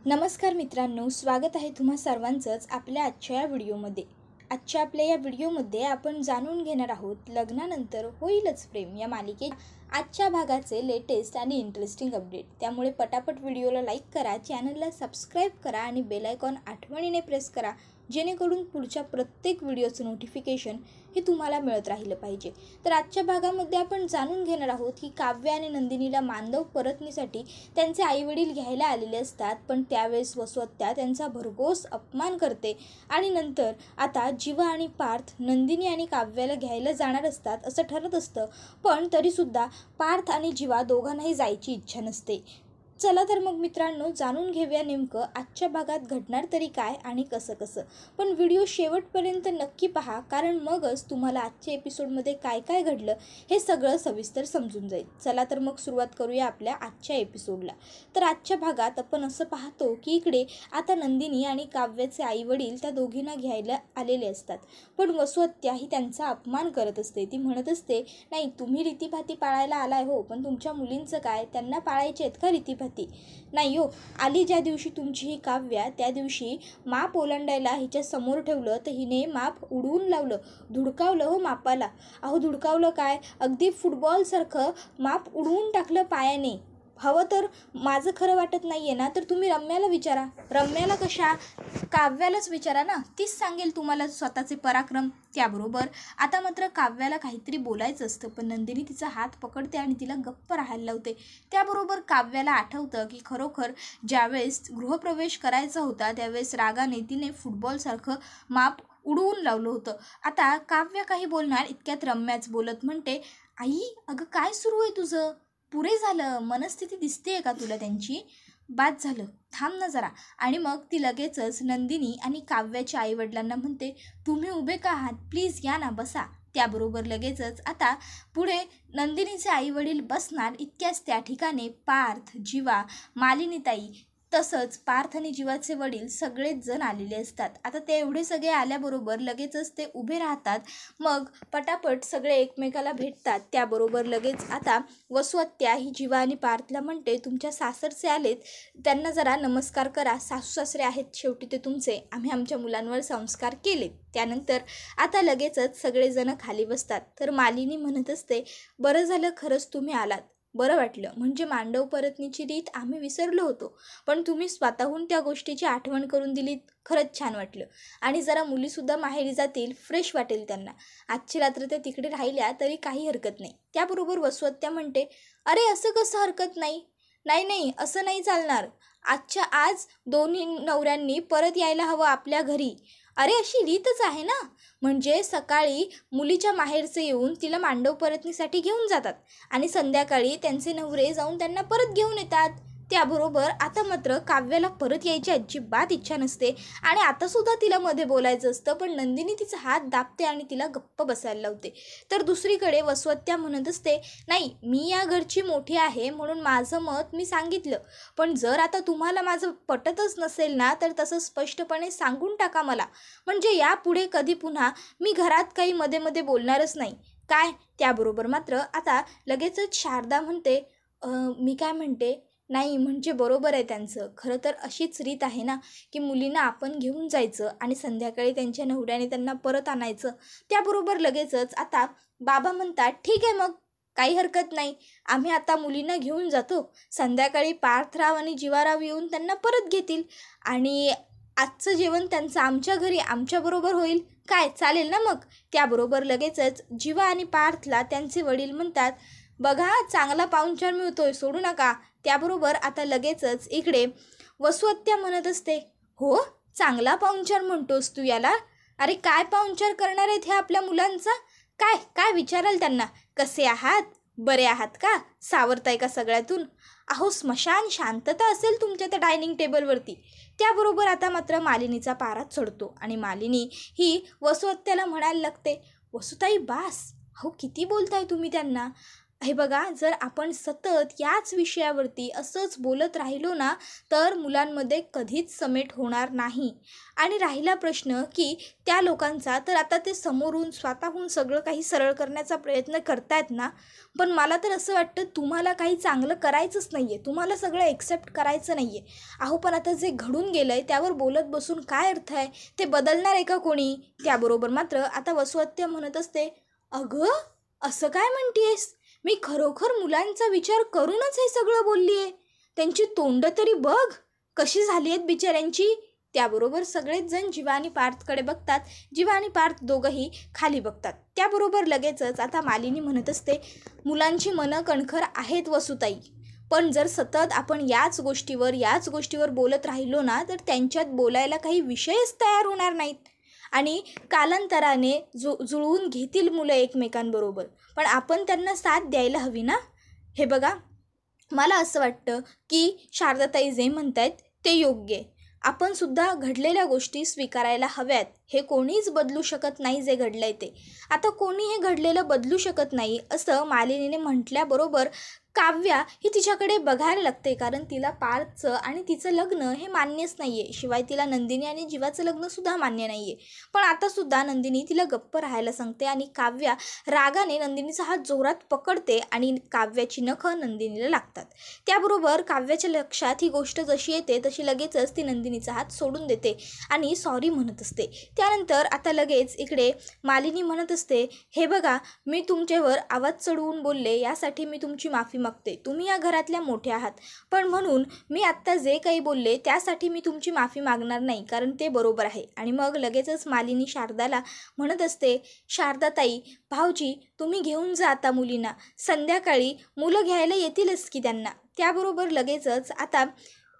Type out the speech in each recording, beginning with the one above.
नमस्कार मित्रांनो, स्वागत आहे तुम्हा सर्वांचंच आपल्या आजच्या या व्हिडिओमध्ये. आजच्या आपल्या या व्हिडिओमध्ये आपण जाणून घेणार आहोत लग्नानंतर होईलच प्रेम या मालिकेच्या आजच्या भागाचे लेटेस्ट आणि इंटरेस्टिंग अपडेट. त्यामुळे पटापट व्हिडिओला लाईक करा, चॅनलला सबस्क्राईब करा आणि बेल आयकॉन आठवणीने प्रेस करा, जेणेकरून पुढच्या प्रत्येक व्हिडिओचं नोटिफिकेशन हे तुम्हाला मिळत राहिलं पाहिजे. तर आजच्या भागामध्ये आपण जाणून घेणार आहोत की काव्य आणि नंदिनीला मांडव परतण्यासाठी त्यांचे आईवडील घ्यायला आलेले असतात, पण त्यावेळेस वसुहत्या त्यांचा भरघोस अपमान करते आणि नंतर आता जीवा आणि पार्थ नंदिनी आणि काव्याला घ्यायला जाणार असतात असं ठरत असतं. पण तरीसुद्धा पार्थ आणि जीवा दोघांनाही जायची इच्छा नसते. चला तर मग मित्रांनो, जाणून घेऊया नेमकं आजच्या भागात घडणार तरी काय आणि कसं. पण व्हिडिओ शेवटपर्यंत नक्की पहा, कारण मगच तुम्हाला आजच्या एपिसोडमध्ये काय काय घडलं हे सगळं सविस्तर समजून जाईल. चला तर मग सुरुवात करूया आपल्या आजच्या एपिसोडला. तर आजच्या भागात आपण असं पाहतो की इकडे आता नंदिनी आणि काव्याचे आईवडील त्या दोघींना घ्यायला आलेले असतात, पण वसुहत्या ही त्यांचा अपमान करत असते. ती म्हणत असते, नाही तुम्ही रीतीभाती पाळायला आलाय हो, पण तुमच्या मुलींचं काय, त्यांना पाळायचे आहेत का रीतीभाती? नाही हो, आली ज्या दिवशी तुमची ही काव्या, त्या दिवशी माप ओलांडायला हिच्या समोर ठेवलं तर हिने माप उडवून लावलं, धुडकावलं हो मापाला. अहो धुडकावलं काय, अगदी फुटबॉलसारखं माप उडवून टाकलं पायाने. हवं तर माझं खरं वाटत नाही आहे ना, तर तुम्ही रम्याला विचारा. रम्याला कशा, काव्यालाच विचारा ना, तीच सांगेल तुम्हाला स्वतःचे पराक्रम. त्याबरोबर आता मात्र काव्याला काहीतरी बोलायचं असतं, पण नंदिनी तिचा हात पकडते आणि तिला गप्प राहायला लावते. त्याबरोबर काव्याला आठवतं की खरोखर ज्यावेळेस गृहप्रवेश करायचा होता त्यावेळेस रागाने तिने फुटबॉलसारखं माप उडवून लावलं होतं. आता काव्य काही बोलणार इतक्यात रम्याच बोलत म्हणते, आई अगं काय सुरू आहे तुझं, पुरे झालं, मनस्थिती दिसते का तुला त्यांची, बाद झालं, थांब ना जरा. आणि मग ती लगेचच नंदिनी आणि काव्याच्या आईवडिलांना म्हणते, तुम्ही उभे का आहात, प्लीज या ना, बसा. त्याबरोबर लगेचच आता पुढे नंदिनीचे आईवडील बसणार इतक्याच त्या ठिकाणी पार्थ, जीवा, मालिनीताई तसंच पार्थ आणि जीवाचे वडील सगळेच जण आलेले असतात. आता ते एवढे सगळे आल्याबरोबर लगेचच ते उभे राहतात. मग पटापट सगळे एकमेकाला भेटतात. त्याबरोबर लगेच आता वसुहत्या ही जीवा आणि पार्थला म्हणते, तुमच्या सासरचे आलेत, त्यांना जरा नमस्कार करा, सासू सासरे आहेत शेवटी ते तुमचे, आम्ही आमच्या मुलांवर संस्कार केले. त्यानंतर आता लगेचच सगळेजण खाली बसतात. तर मालिनी म्हणत असते, बरं झालं खरंच तुम्ही आलात, बरं वाटलं, म्हणजे मांडव परतनीची रीत आम्ही विसरलो होतो, पण तुम्ही स्वतःहून त्या गोष्टीची आठवण करून दिलीत, खरंच छान वाटलं. आणि जरा मुलीसुद्धा माहेरी जातील, फ्रेश वाटेल त्यांना. आजची रात्र त्या तिकडे राहिल्या तरी काही हरकत नाही. त्याबरोबर वसुहत्या म्हणते, अरे असं कसं हरकत नाही, नाही नाही असं नाही चालणार, आजच्या आज दोन्ही नवऱ्यांनी परत यायला हवं आपल्या घरी. अरे अशी रीतच आहे ना, म्हणजे सकाळी मुलीच्या माहेरचे येऊन तिला मांडव परतनीसाठी घेऊन जातात आणि संध्याकाळी त्यांचे नवरे जाऊन त्यांना परत घेऊन येतात. त्याबरोबर आता मात्र काव्याला परत यायची अजिबात इच्छा नसते आणि आतासुद्धा तिला मध्ये बोलायचं असतं, पण नंदिनी तिचा हात दाबते आणि तिला गप्प बसायला लावते. तर दुसरीकडे वसुहत्या म्हणत असते, नाही मी या घरची मोठी आहे म्हणून माझं मत मी सांगितलं, पण जर आता तुम्हाला माझं पटतच नसेल ना, तर तसं स्पष्टपणे सांगून टाका मला, म्हणजे यापुढे कधी पुन्हा मी घरात काही मध्ये मध्ये बोलणारच नाही काय. त्याबरोबर मात्र आता लगेचच शारदा म्हणते, मी काय म्हणते, नाही म्हणजे बरोबर आहे त्यांचं, खरं तर अशीच रीत आहे ना की मुलींना आपण घेऊन जायचं आणि संध्याकाळी त्यांच्या नवऱ्याने त्यांना परत आणायचं. त्याबरोबर लगेचच आता बाबा म्हणतात, ठीक आहे मग काही हरकत नाही, आम्ही आता मुलींना घेऊन जातो, संध्याकाळी पार्थराव आणि जीवाराव येऊन त्यांना परत घेतील आणि आजचं जेवण त्यांचं आमच्या घरी आमच्याबरोबर होईल, काय चालेल ना मग. त्याबरोबर लगेचच जीवा आणि पार्थला त्यांचे वडील म्हणतात, बघा चांगला पाहुणचार मिळतोय, सोडू नका. त्याबरोबर आता लगेचच इकडे वसुहत्या म्हणत असते, हो चांगला पाहुणचार म्हणतोस तू याला, अरे काय पाहुणचार करणार आहेत हे आपल्या मुलांचा, काय काय विचाराल त्यांना, कसे आहात, बरे आहात का, सावरताय का सगळ्यातून, अहो स्मशान शांतता असेल तुमच्या त्या डायनिंग टेबलवरती. त्याबरोबर आता मात्र मालिनीचा पारा चढतो आणि मालिनी ही वसुहत्याला म्हणायला लागते, वसुताई बास, अहो किती बोलताय तुम्ही त्यांना, हे बघा, जर आपण सतत याच विषयावरती असंच बोलत राहिलो ना तर मुलांमध्ये कधीच समेट होणार नाही. आणि राहिला प्रश्न की त्या लोकांचा, तर आता ते समोरून स्वतःहून सगळं काही सरळ करण्याचा प्रयत्न करतायत ना, पण मला तर असं वाटतं तुम्हाला काही चांगलं करायचंच नाही आहे, तुम्हाला सगळं एक्सेप्ट करायचं नाही आहे. अहो पण आता जे घडून गेलं आहे त्यावर बोलत बसून काय अर्थ आहे? ते बदलणार आहे का कोणी? त्याबरोबर मात्र आता वसुहत्या म्हणत असते, अगं असं काय म्हणतेस? मी खरोखर मुलांचा विचार करूनच हे सगळं बोलली आहे. त्यांची तोंड तरी बघ कशी झाली आहेत बिचाऱ्यांची. त्याबरोबर सगळेच जण जीवा आणि पार्थकडे बघतात. जीवा आणि पार्थ दोघंही खाली बघतात. त्याबरोबर लगेचच आता मालिनी म्हणत असते, मुलांची मनं कणखर आहेत वसुताई, पण जर सतत आपण याच गोष्टीवर बोलत राहिलो ना तर त्यांच्यात बोलायला काही विषयच तयार होणार नाहीत आणि कालांतराने जुळवून घेतील मुलं एकमेकांबरोबर. पण आपण त्यांना साथ द्यायला हवी ना. हे बघा, मला असं वाटतं की शारदाताई जे म्हणतायत ते योग्य आहे. आपण सुद्धा घडलेल्या गोष्टी स्वीकारायला हव्यात. हे कोणीच बदलू शकत नाही जे घडलं आहे ते. आता कोणी हे घडलेलं बदलू शकत नाही असं मालिनीने म्हटल्याबरोबर काव्या ही तिच्याकडे बघायला लागते, कारण तिला पार्थचं आणि तिचं लग्न हे मान्यच नाही आहे. शिवाय तिला नंदिनी आणि जीवाचं लग्नसुद्धा मान्य नाही आहे. पण आतासुद्धा नंदिनी तिला गप्प राहायला सांगते आणि काव्या रागाने नंदिनीचा हात जोरात पकडते आणि काव्याची नखं नंदिनीला लागतात. त्याबरोबर काव्याच्या लक्षात ही गोष्ट जशी येते तशी लगेचच ती नंदिनीचा हात सोडून देते आणि सॉरी म्हणत असते. त्यानंतर आता लगेच इकडे मालिनी म्हणत असते, हे बघा, मी तुमच्यावर आवाज चढवून बोलले यासाठी मी तुमची माफी मागते. तुम्ही या घरातल्या मोठ्या आहात, पण म्हणून मी आत्ता जे काही बोलले त्यासाठी मी तुमची माफी मागणार नाही, कारण ते बरोबर आहे. आणि मग लगेचच मालिनी शारदाला म्हणत असते, शारदाताई, भाऊजी तुम्ही घेऊन जा आता मुलींना, संध्याकाळी मुलं घ्यायला येतीलच की त्यांना. त्याबरोबर लगेचच आता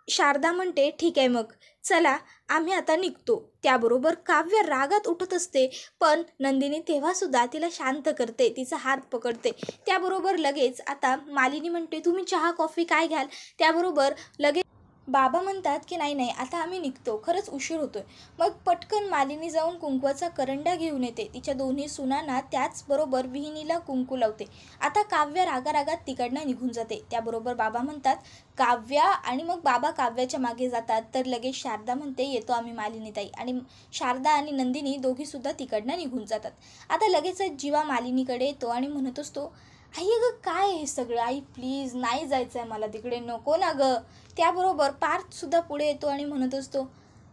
शारदा म्हणते, ठीक आहे मग चला आम्ही आता निघतो. त्याबरोबर काव्य रागात उठत असते, पण नंदिनी तेव्हासुद्धा तिला शांत करते, तिचा हात पकडते. त्याबरोबर लगेच आता मालिनी म्हणते, तुम्ही चहा कॉफी काय घ्याल? त्याबरोबर लगेच बाबा म्हणतात की नाही आता आम्ही निघतो, खरंच उशीर होतोय. मग पटकन मालिनी जाऊन कुंकवाचा करंडा घेऊन येते. तिच्या दोन्ही सुनांना त्याचबरोबर विहिनीला कुंकू लावते. आता काव्य रागारागात तिकडनं निघून जाते. त्याबरोबर बाबा म्हणतात काव्या, आणि मग बाबा काव्याच्या मागे जातात. तर लगेच शारदा म्हणते, येतो आम्ही मालिनीताई. आणि शारदा आणि नंदिनी दोघीसुद्धा तिकडनं निघून जातात. आता लगेचच जीवा मालिनीकडे येतो आणि म्हणत असतो, आई अगं काय हे सगळं, आई प्लीज नाही जायचं आहे मला तिकडे, नको ना गं. त्याबरोबर पार्थसुद्धा पुढे येतो आणि म्हणत असतो,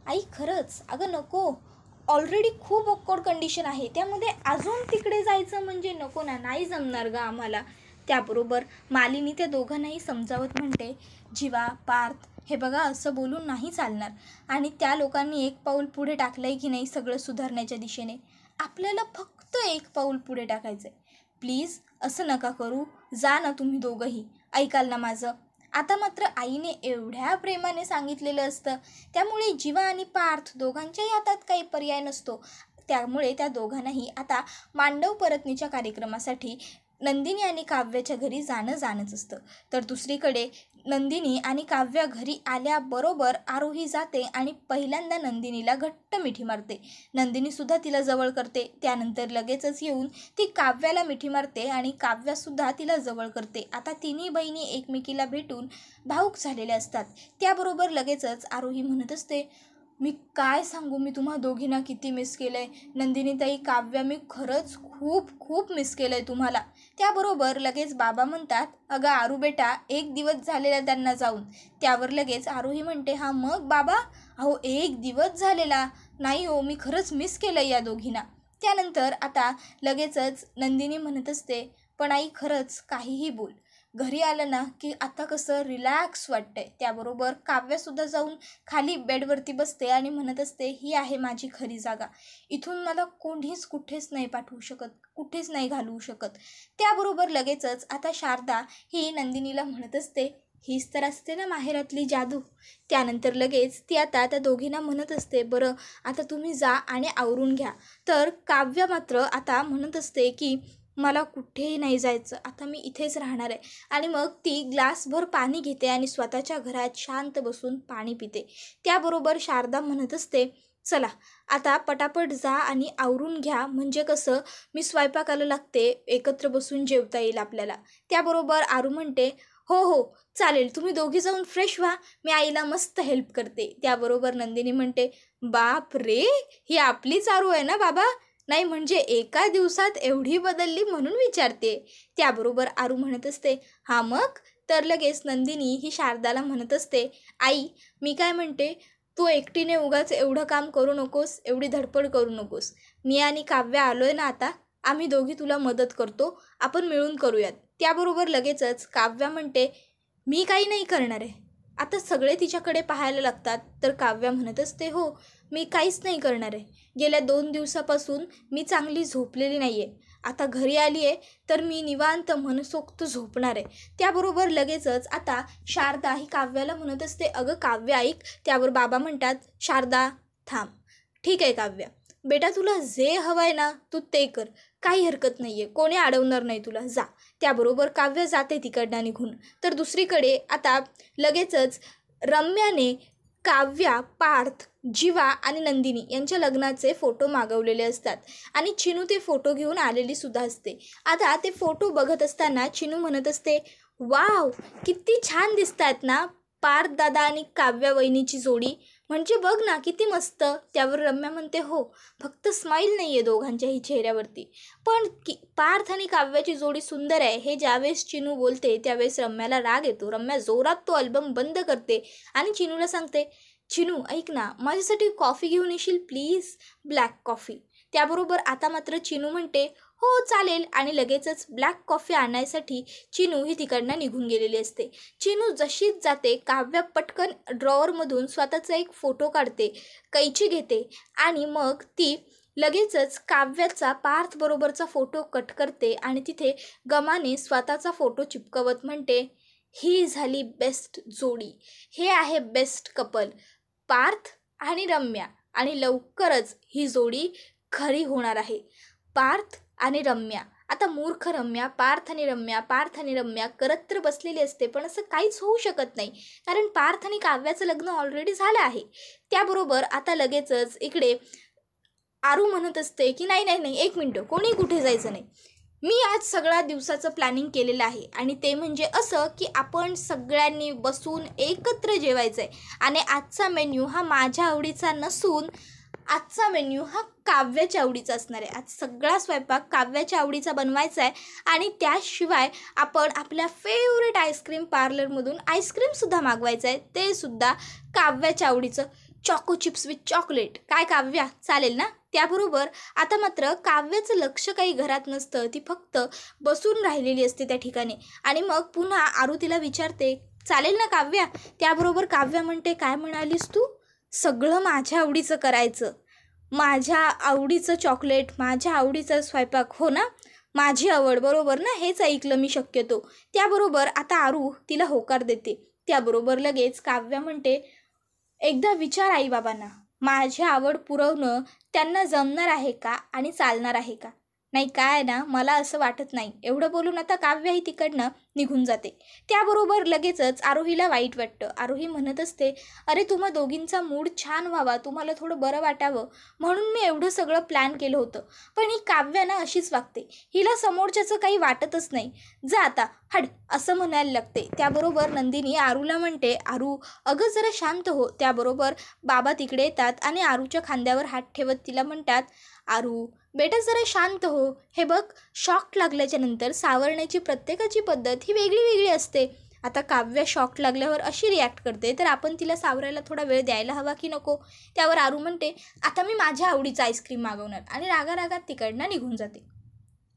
आई खरंच अगं नको, ऑलरेडी खूप ऑकवर्ड कंडिशन आहे, त्यामध्ये अजून तिकडे जायचं म्हणजे नको ना, नाही जमणार गं आम्हाला. त्याबरोबर मालिनी त्या दोघांनाही समजावत म्हणते, जीवा पार्थ हे बघा असं बोलून नाही चालणार, आणि त्या लोकांनी एक पाऊल पुढे टाकलं आहे की नाही सगळं सुधारण्याच्या दिशेने, आपल्याला फक्त एक पाऊल पुढे टाकायचं आहे. प्लीज असं नका करू, जा ना तुम्ही दोघंही, ऐकाल ना माझं. आता मात्र आईने एवढ्या प्रेमाने सांगितलेलं असतं, त्यामुळे जीवा आणि पार्थ दोघांच्याही हातात काही पर्याय नसतो. त्यामुळे त्या दोघांनाही आता मांडव परतनीच्या कार्यक्रमासाठी नंदिनी आणि काव्याच्या घरी जाणंच असतं. तर दुसरीकडे नंदिनी आणि काव्या घरी आल्याबरोबर आरोही जाते आणि पहिल्यांदा नंदिनीला घट्ट मिठी मारते. नंदिनीसुद्धा तिला जवळ करते. त्यानंतर लगेचच येऊन ती काव्याला मिठी मारते आणि काव्यासुद्धा तिला जवळ करते. आता तिन्ही बहिणी एकमेकीला भेटून भाऊक झालेल्या असतात. त्याबरोबर लगेचच आरोही म्हणत असते, मी काय सांगू, मी तुम्हा दोघींना किती मिस केलं आहे. नंदिनीताई, काव्या, मी खरंच खूप खूप मिस केलं आहे तुम्हाला. त्याबरोबर लगेच बाबा म्हणतात, अगं आरू बेटा, 1 दिवस झालेला त्यांना जाऊन. त्यावर लगेच आरोही म्हणते, हां मग बाबा, अहो 1 दिवस झालेला नाही हो, मी खरंच मिस केलं या दोघींना. त्यानंतर आता लगेचच नंदिनी म्हणत असते, पण आई खरंच काहीही बोल, घरी आलं ना की आता कसं रिलॅक्स वाटतंय. त्याबरोबर काव्यासुद्धा जाऊन खाली बेडवरती बसते आणि म्हणत असते, ही आहे माझी खरी जागा, इथून मला कोणीच कुठेच नाही पाठवू शकत, कुठेच नाही घालवू शकत. त्याबरोबर लगेचच आता शारदा ही नंदिनीला म्हणत असते, हीच तर असते ना माहेरातली जादू. त्यानंतर लगेच ती आता त्या दोघींना म्हणत असते, बरं आता तुम्ही जा आणि आवरून घ्या. तर काव्य मात्र आता म्हणत असते की मला कुठेही नाही जायचं, आता मी इथेच राहणार आहे. आणि मग ती ग्लासभर पाणी घेते आणि स्वतःच्या घरात शांत बसून पाणी पिते. त्याबरोबर शारदा म्हणत असते, चला आता पटापट जा आणि आवरून घ्या, म्हणजे कसं मी स्वयंपाकाला लागते, एकत्र बसून जेवता येईल आपल्याला. त्याबरोबर आरू म्हणते, हो हो चालेल, तुम्ही दोघी जाऊन फ्रेश व्हा, मी आईला मस्त हेल्प करते. त्याबरोबर नंदिनी म्हणते, बाप रे, ही आपलीच आरू आहे ना बाबा? नाही म्हणजे एका दिवसात एवढी बदलली म्हणून विचारते. त्याबरोबर आरू म्हणत असते, हा मग? तर लगेच नंदिनी ही शारदाला म्हणत असते, आई मी काय म्हणते, तू एकटीने उगाच एवढं काम करू नकोस, एवढी धडपड करू नकोस. मी आणि काव्या आलोय ना आता, आम्ही दोघी तुला मदत करतो, आपण मिळून करूयात. त्याबरोबर लगेचच काव्या म्हणते, मी काही नाही करणार आहे. आता सगळे तिच्याकडे पाहायला लागतात, तर काव्या म्हणत असते, हो मी काहीच नाही करणार आहे. गेल्या 2 दिवसापासून मी चांगली झोपलेली नाही आहे. आता घरी आली आहे तर मी निवांत मनसोक्त झोपणार आहे. त्याबरोबर लगेचच आता शारदा ही काव्याला म्हणत असते, अगं काव्य ऐक. त्यावर बाबा म्हणतात, शारदा थांब. ठीक आहे काव्या, बेटा तुला जे हवं आहे ना तू ते कर, काही हरकत नाही आहे, कोणी अडवणार नाही तुला, जा. त्याबरोबर काव्य जाते तिकडनं निघून. तर दुसरीकडे आता लगेचच रम्याने काव्या, पार्थ, जीवा आणि नंदिनी यांच्या लग्नाचे फोटो मागवलेले असतात आणि चिनू ते फोटो घेऊन आलेली सुद्धा असते. आता ते फोटो बघत असताना चिनू म्हणत असते, वाव किती छान दिसत आहेत ना पार्थ दादा आणि काव्या वहिनीची जोडी, म्हणजे बघ ना किती मस्त. त्यावर रम्या म्हणते, हो फक्त स्माईल नाही आहे दोघांच्याही चेहऱ्यावरती, पण पार्थ आणि काव्याची जोडी सुंदर आहे. हे ज्यावेळेस चिनू बोलते त्यावेळेस रम्याला राग येतो. रम्या जोरात तो अल्बम बंद करते आणि चिनूला सांगते, चिनू ऐक ना, माझ्यासाठी कॉफी घेऊन येशील प्लीज, ब्लॅक कॉफी. त्याबरोबर आता मात्र चिनू म्हणते, हो चालेल, आणि लगेचच ब्लॅक कॉफी आणायसाठी चिनू ही तिकडनं निघून गेलेली असते. चिनू जशीच जाते, काव्या पटकन ड्रॉवरमधून स्वतःचा एक फोटो काढते, कैची घेते आणि मग ती लगेचच काव्याचा पार्थबरोबरचा फोटो कट करते आणि तिथे गमाने स्वतःचा फोटो चिपकवत म्हणते, ही झाली बेस्ट जोडी, हे आहे बेस्ट कपल, पार्थ आणि रम्या, आणि लवकरच ही जोडी खरी होणार आहे. पार्थ आणि रम्या. आता मूर्ख रम्या पार्थ आणि रम्या करत तर बसलेली असते, पण असं काहीच होऊ शकत नाही, कारण पार्थ आणि काव्याचं लग्न ऑलरेडी झालं आहे. त्याबरोबर आता लगेचच इकडे आरू म्हणत असते की नाही नाही नाही, एक मिनटं, कोणी कुठे जायचं नाही, मी आज सगळ्या दिवसाचं प्लॅनिंग केलेलं आहे, आणि ते म्हणजे असं की आपण सगळ्यांनी बसून एकत्र जेवायचं आहे. आणि आजचा मेन्यू हा माझ्या आवडीचा नसून आजचा मेन्यू हा काव्याच्या आवडीचा असणार आहे. आज सगळा स्वयंपाक काव्याच्या आवडीचा बनवायचा आहे, आणि त्याशिवाय आपण आपल्या फेवरेट आईस्क्रीम पार्लरमधून आईस्क्रीमसुद्धा मागवायचं आहे, ते सुद्धा काव्याच्या आवडीचं, चॉको चिप्स विथ चॉकलेट. काय काव्या, चालेल ना? त्याबरोबर आता मात्र काव्याचं लक्ष काही घरात नसतं, ती फक्त बसून राहिलेली असते त्या ठिकाणी. आणि मग पुन्हा आरू तिला विचारते, चालेल ना काव्या? त्याबरोबर काव्या म्हणते, काय म्हणालीस तू? सगळं माझ्या आवडीचं करायचं, माझ्या आवडीचं चॉकलेट, माझ्या आवडीचा स्वयंपाक, हो ना? माझी आवड, बरोबर ना? हेच ऐकलं मी शक्यतो. त्याबरोबर आता आरू तिला होकार देते. त्याबरोबर लगेच काव्या म्हणते, एकदा विचार आई बाबांना, माझी आवड पुरवणं त्यांना जमणार आहे का आणि चालणार आहे का? नाही काय ना, मला असं वाटत नाही. एवढं बोलून आता काव्या ही तिकडनं निघून जाते. त्याबरोबर लगेचच आरोहीला वाईट वाटतं. आरोही म्हणत असते, अरे तुम्हा दोघींचा मूड छान व्हावा, तुम्हाला थोडं बरं वाटावं म्हणून मी एवढं सगळं प्लॅन केलं होतं, पण ही काव्या ना अशीच वागते, हिला समोरच्याचं काही वाटतच नाही, जा आता हड, असं म्हणायला लागते. त्याबरोबर नंदिनी आरूला म्हणते, आरू अगं जरा शांत हो. त्याबरोबर बाबा तिकडे येतात आणि आरूच्या खांद्यावर हात ठेवत तिला म्हणतात, आरू बेटा जरा शांत हो. हे बघ, शॉक लागल्याच्या नंतर सावरण्याची प्रत्येकाची पद्धत ही वेगळी वेगळी असते. आता काव्या शॉक लागल्यावर अशी रिॲक्ट करते, तर आपण तिला सावरायला थोडा वेळ द्यायला हवा की नको? त्यावर आरू म्हणते, आता मी माझ्या आवडीचा आईस्क्रीम मागवणार, आणि रागारागात तिकडनं निघून जाते.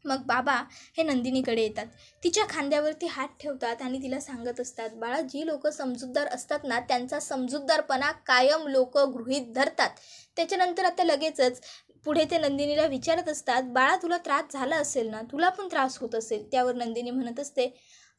मग बाबा हे नंदिनीकडे येतात, तिच्या खांद्यावरती हात ठेवतात आणि तिला सांगत असतात, बाळा जी लोक समजूतदार असतात ना, त्यांचा समजूतदारपणा कायम लोक गृहीत धरतात. त्याच्यानंतर आता लगेचच पुढे ते नंदिनीला विचारत असतात, बाळा तुला त्रास झाला असेल ना, तुला पण त्रास होत असेल? त्यावर नंदिनी म्हणत असते,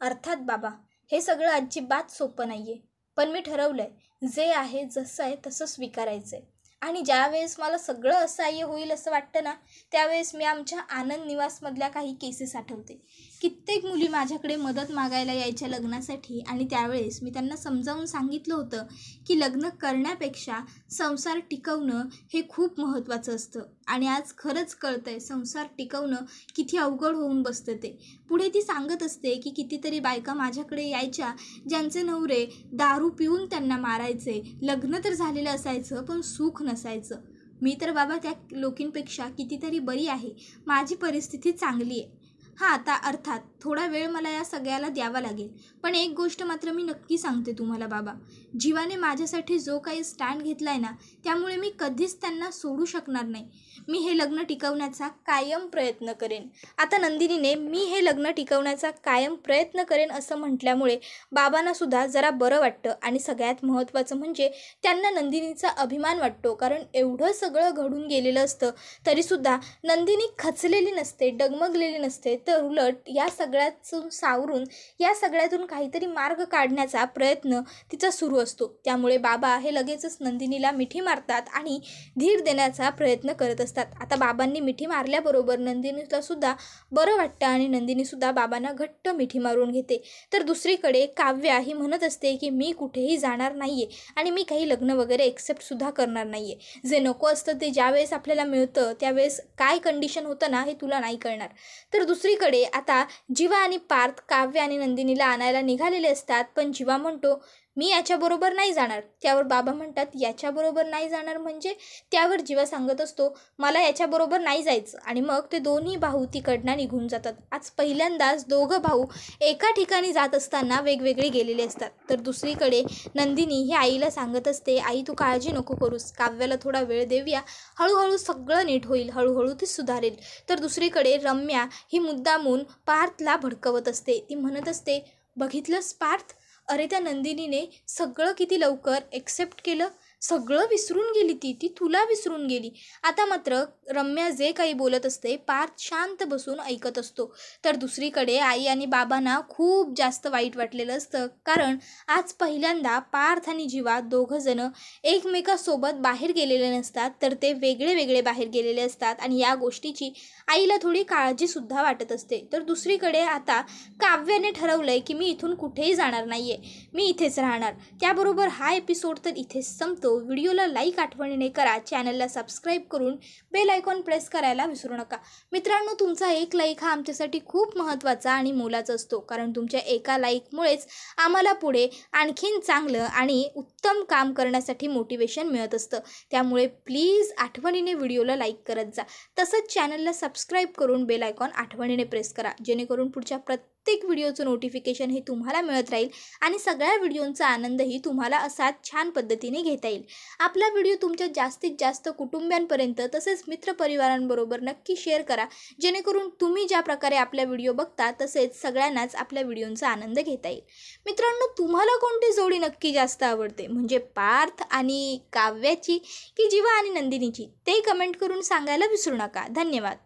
अर्थात बाबा हे सगळं अजिबात सोपं नाही आहे, पण मी ठरवलं आहे, जे आहे जसं आहे तसं स्वीकारायचं आहे. आणि ज्यावेळेस मला सगळं असह्य होईल असं वाटतं ना, त्यावेळेस मी आमच्या आनंद निवासमधल्या काही केसेस आठवते कित्येक मुली माझ्याकडे मदत मागायला यायच्या लग्नासाठी आणि त्यावेळेस मी त्यांना समजावून सांगितलं होतं की लग्न करण्यापेक्षा संसार टिकवणं हे खूप महत्त्वाचं असतं. आणि आज खरंच कळतंय संसार टिकवणं किती अवघड होऊन बसतं ते. पुढे ती सांगत असते की कितीतरी बायका माझ्याकडे यायच्या ज्यांचे नवरे दारू पिऊन त्यांना मारायचे, लग्न तर झालेलं असायचं पण सुख नसायचं. मी तर बाबा त्या लोकींपेक्षा कितीतरी बरी आहे, माझी परिस्थिती चांगली आहे. हां, आता अर्थात थोडा वेळ मला या सगळ्याला द्यावा लागेल, पण एक गोष्ट मात्र मी नक्की सांगते तुम्हाला बाबा, जीवाने माझ्यासाठी जो काही स्टँड घेतला आहे ना, त्यामुळे मी कधीच त्यांना सोडू शकणार नाही. मी हे लग्न टिकवण्याचा कायम प्रयत्न करेन. आता नंदिनीने मी हे लग्न टिकवण्याचा कायम प्रयत्न करेन असं म्हटल्यामुळे बाबांनासुद्धा जरा बरं वाटतं आणि सगळ्यात महत्त्वाचं म्हणजे त्यांना नंदिनीचा अभिमान वाटतो. कारण एवढं सगळं घडून गेलेलं असतं तरीसुद्धा नंदिनी खचलेली नसते, डगमगलेली नसते, तर उलट या सगळ्यातून सावरून या सगळ्यातून काहीतरी मार्ग काढण्याचा प्रयत्न तिचा सुरू असतो. त्यामुळे बाबा हे लगेचच नंदिनीला मिठी मारतात आणि धीर देण्याचा प्रयत्न करत असतात. आता बाबांनी मिठी मारल्याबरोबर नंदिनीला सुद्धा बरं वाटतं आणि नंदिनीसुद्धा बाबांना घट्ट मिठी मारून घेते. तर दुसरीकडे काव्या ही म्हणत असते की मी कुठेही जाणार नाही आहे आणि मी काही लग्न वगैरे एक्सेप्टसुद्धा करणार नाही आहे. जे नको असतं ते ज्यावेळेस आपल्याला मिळतं त्यावेळेस काय कंडिशन होतं ना हे तुला नाही कळणार. तर दुसरीकडे आता जीवा आणि पार्थ काव्य आणि नंदिनीला आणायला निघालेले असतात, पण जीवा म्हणतो मी याच्याबरोबर नाही जाणार. त्यावर बाबा म्हणतात याच्याबरोबर नाही जाणार म्हणजे? त्यावर जीवा सांगत असतो मला याच्याबरोबर नाही जायचं आणि मग ते दोन्ही भाऊ तिकडनं निघून जातात. आज पहिल्यांदाच दोघं भाऊ एका ठिकाणी जात असताना वेगवेगळे गेलेले असतात. तर दुसरीकडे नंदिनी ही आईला सांगत असते आई तू काळजी नको करूस, काव्याला थोडा वेळ देऊया, हळूहळू सगळं नीट होईल, हळूहळू ती सुधारेल. तर दुसरीकडे रम्या ही मुद्दामून पार्थला भडकवत असते. ती म्हणत असते बघितलंस पार्थ, अरे त्या नंदिनीने सगळं किती लवकर एक्सेप्ट केलं, सगळं विसरून गेली, ती तुला विसरून गेली. आता मात्र रम्या जे काही बोलत असते पार्थ शांत बसून ऐकत असतो. तर दुसरीकडे आई आणि बाबांना खूप जास्त वाईट वाटलेलं असतं, कारण आज पहिल्यांदा पार्थ आणि जीवा दोघंजणं एकमेकासोबत बाहेर गेलेले नसतात, तर ते वेगळे वेगळे बाहेर गेलेले असतात आणि या गोष्टीची आईला थोडी काळजीसुद्धा वाटत असते. तर दुसरीकडे आता काव्याने ठरवलंय की मी इथून कुठेही जाणार नाही आहे, मी इथेच राहणार. त्याबरोबर हा एपिसोड तर इथेच संपतो. व्हिडिओला लाईक आठवणीने करा, चॅनलला सबस्क्राईब करून बेल आयकॉन प्रेस करायला विसरू नका. मित्रांनो, तुमचा एक लाईक हा आमच्यासाठी खूप महत्त्वाचा आणि मोलाचा असतो, कारण तुमच्या एका लाईकमुळेच आम्हाला पुढे आणखीन चांगलं आणि उत्तम काम करण्यासाठी मोटिवेशन मिळत असतं. त्यामुळे प्लीज आठवणीने व्हिडिओला लाईक करत जा. तसंच चॅनलला सबस्क्राईब करून बेल आयकॉन आठवणीने प्रेस करा, जेणेकरून पुढच्या प्रत्येक व्हिडिओचं नोटिफिकेशन हे तुम्हाला मिळत राहील आणि सगळ्या व्हिडिओंचा आनंदही तुम्हाला असाच छान पद्धतीने घेता येईल. आपला व्हिडिओ तुमच्या जास्तीत जास्त कुटुंबियांपर्यंत तसेच मित्रपरिवारांबरोबर नक्की शेअर करा, जेणेकरून तुम्ही ज्या प्रकारे आपला व्हिडिओ बघता तसेच सगळ्यांनाच आपल्या व्हिडिओंचा आनंद घेता येईल. मित्रांनो, तुम्हाला कोणती जोडी नक्की जास्त आवडते, म्हणजे पार्थ आणि काव्याची की जीवा आणि नंदिनीची, ते कमेंट करून सांगायला विसरू नका. धन्यवाद.